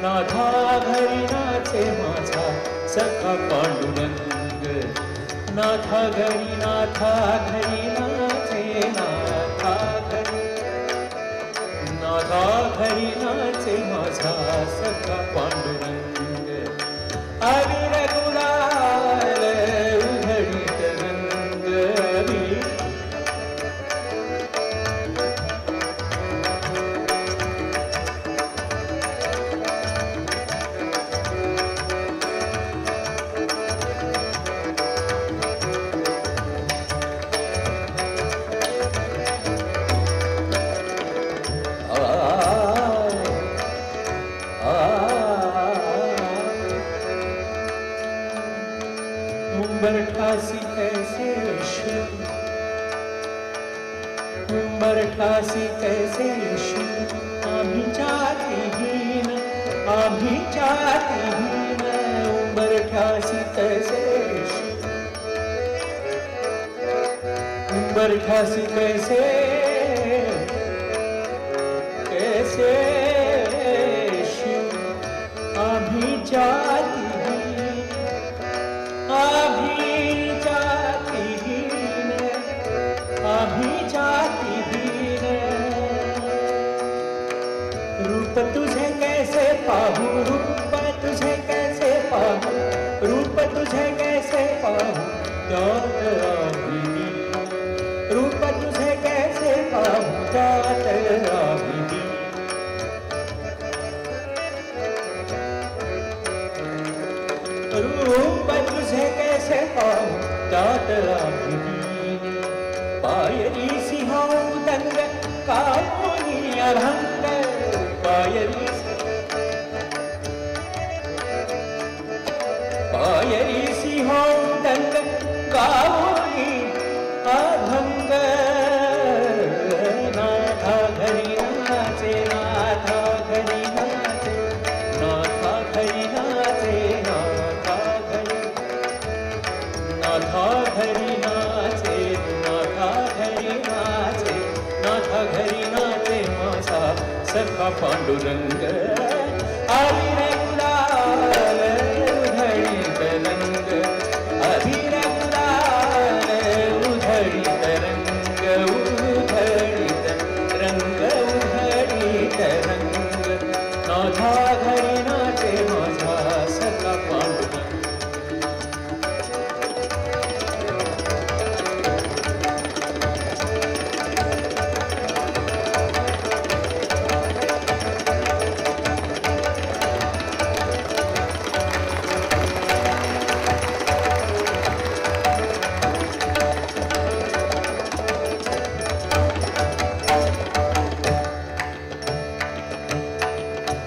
नाथा घरी नाचे माझा सखा पांडुरंग नाथा घरी नाचे नाथा घरी नाचे माझा सखा पांडुरंग अविर गुलाल उधळीत रंग ठासी कैसे ठासी कैसे आम्ही जातीहीन उंबर ठासी कैसे आम्ही जातीहीन रूप तुझे कैसे पाहू रूप तुझे कैसे पाहू जात आम्ही रूप तुझे कैसे पाहू जात आम्ही रूप तुझे कैसे पाहू जात आम्ही पायरी सिंहादंग कामुनी अभंग पायरी सिंहादंग कामुनी अभंग नाथा घरी नाचे नाथा घरी नाचे नाथा घरी नाचे नाथा घरी नाचे घरी नाचे माझा सखा पांडुरंग अविर गुलाल उधळीत रंग अविर गुलाल उधळीत रंग नाथा घरी नाचे माझा सखा पांडुरंग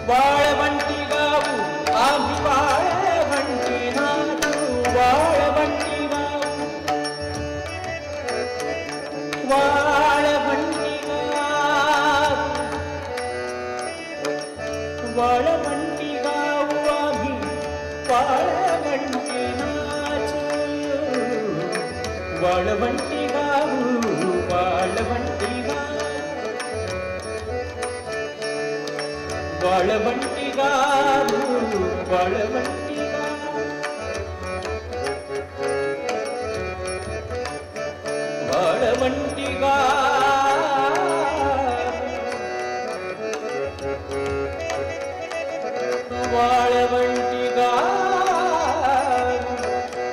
वाळवंटी गाऊ आम्ही वाळवंटी नाचू वाळवंटी गाऊ वाळवंटी गाऊ आम्ही वाळवंटी नाचू वाळवंटी गाऊ वाळवंटी वाळवंटी गाऊ वाळवंटी वाळवंटी वाळवंटी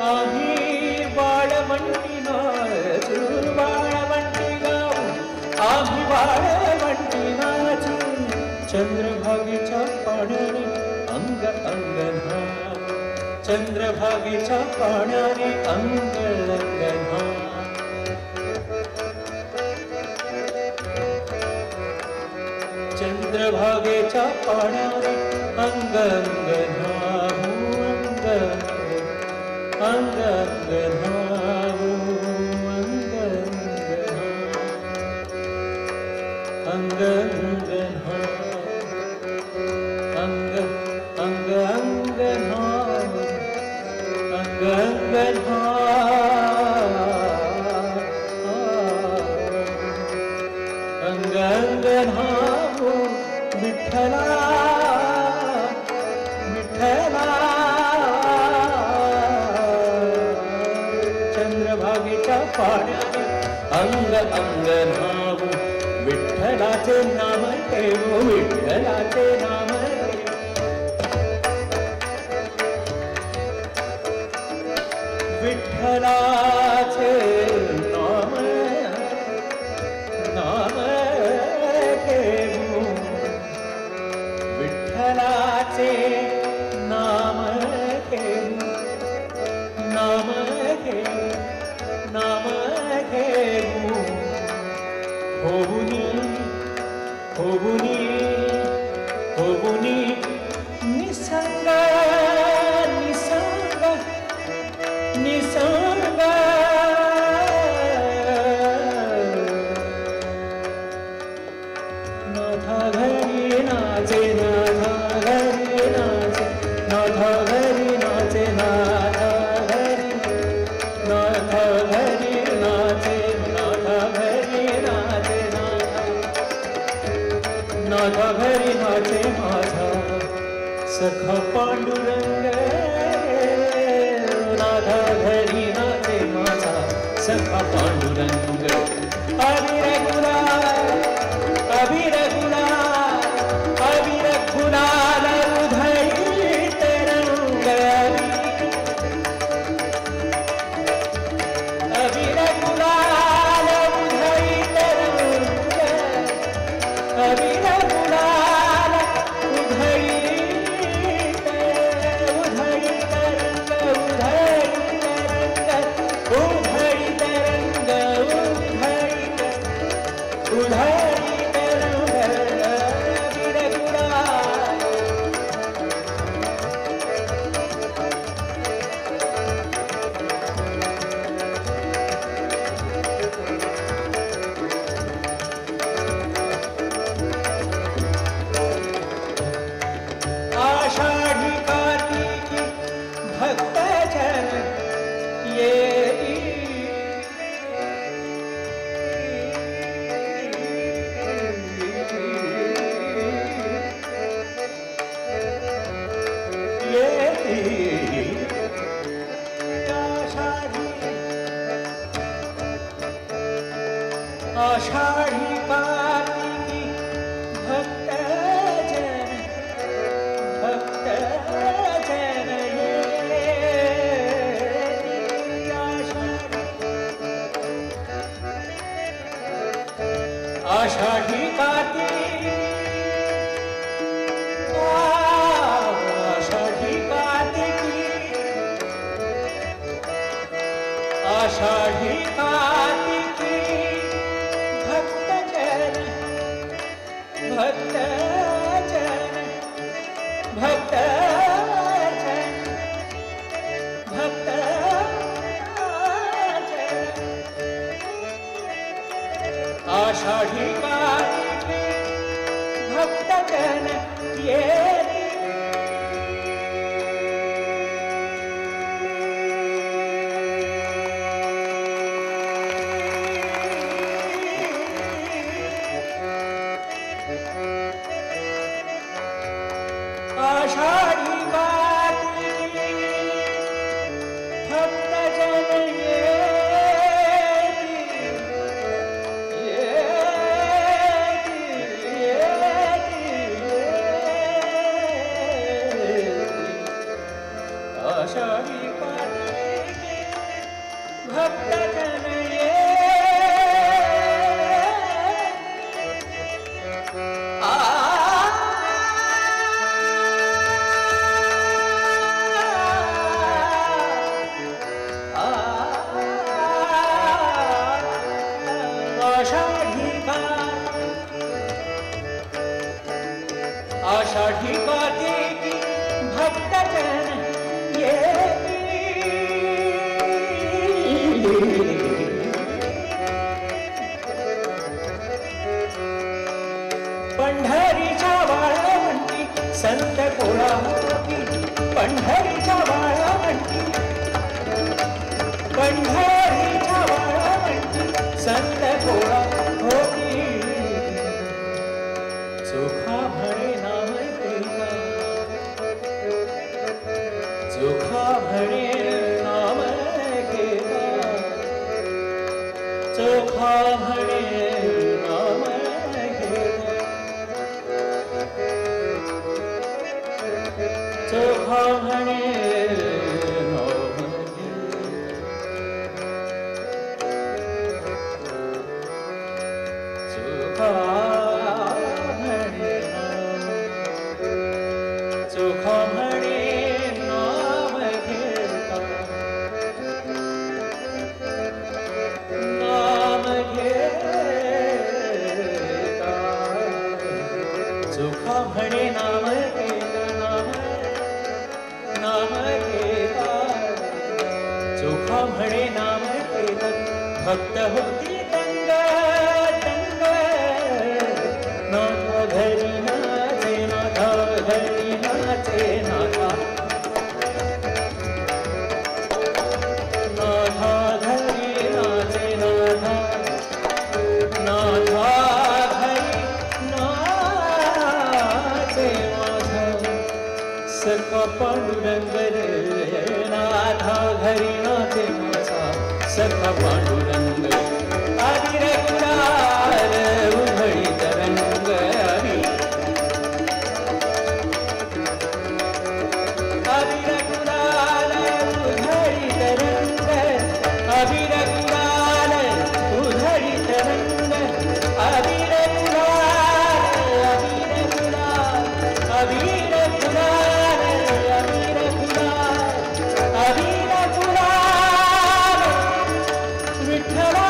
आम्ही वाळवंटी नाचू वाळवंटी गाऊ आम्ही वाळवंटी नाचू चंद्रभागेच्या पाण्याने अंग अंगना चंद्रभागेच्या पाण्याने अंग अंगना चंद्रभागेच्या पाण्याने अंग अंगना अंग अंगना अंग अंगना अंग अंगना अंग अंगना अंग अंगना विठ्ठला पाण्याने अंग अंग न्हावू विठ्ठलाचे नाम घेऊ विठ्ठलाचे नाम विठ्ठलाचे नाम नाम घेऊ विठ्ठलाचे नाम घेऊ नाम घेऊ नाम घेऊ होऊनी होऊनी होऊनी निसंग निसंग निसंग नाथा घरी नाचे नाथा घरी नाचे नाथा घरी नाचे नाथा घरी नाथा घरी नाचे नाथा घरी नाचे नाथा घरी नाचे माझा सखा पांडुरंग नाथा घरी नाचे माझा सखा पांडुरंग अबीर गुलाल अबीर गुलाल अबीर गुलाल उधळीत रंग अबीर गुलाल उधळीत रंग अबीर गुलाल उधळीत उधळीत रंग उधळीत रंग उधळीत उधळीत रंग अबीर गुलाल आषाढी कार्तिकी भक्तजन येती येती आषाढी कार्तिकी भक्तजन भक्तजन येती आषाढी कार्तिकी आषाढी कार्तिकी आषाढी कार्तिकी भक्तजन भक्तजन भक्तजन भक्तजन आषाढी कार्तिकी भक्तजन येती आषाढी कार्तिकी भक्तजन येती येती येती आषाढी कार्तिकी भक्तजन आषाढी कार्तिकी भक्तजन येती पंढरीच्या वाळवंटी संत कोळा होती पंढरीच्या वाळवंटी पंढरीच्या वाळवंटी संत कोळा होती चोखा भरे नाम घेता चोखा भरे नाम घेता चोखा म्हणे चोखा म्हणे नाम घेता नाम घेता चोखा म्हणे नाम घेता नाम घेता चोखा म्हणे नाम घेता भक्त होती दंग दंग नाथा घरी नाचे नाथा घरी नाचे नाथा नाथा घरी नाचे नाथा नाथा घरी नाचे माझा सखा पांडुरंग रे नाथा घरी नाचे माझा सखा पांडुरंग आदि रघुरार उधळी तरंग आदि रघुरार उधळी तरंग आदि रघुरार उधळी तरंग आदि रघुरार आदि रघुरार आदि रघुरार आदि रघुरार आदि रघुरार विठ्ठला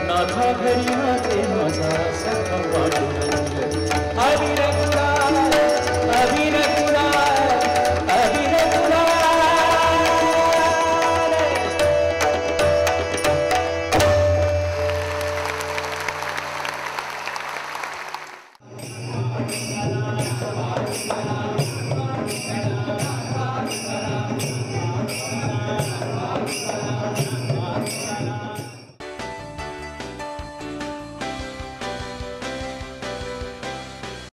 नाथा घरी नाचे माझा सखा पांडुरंग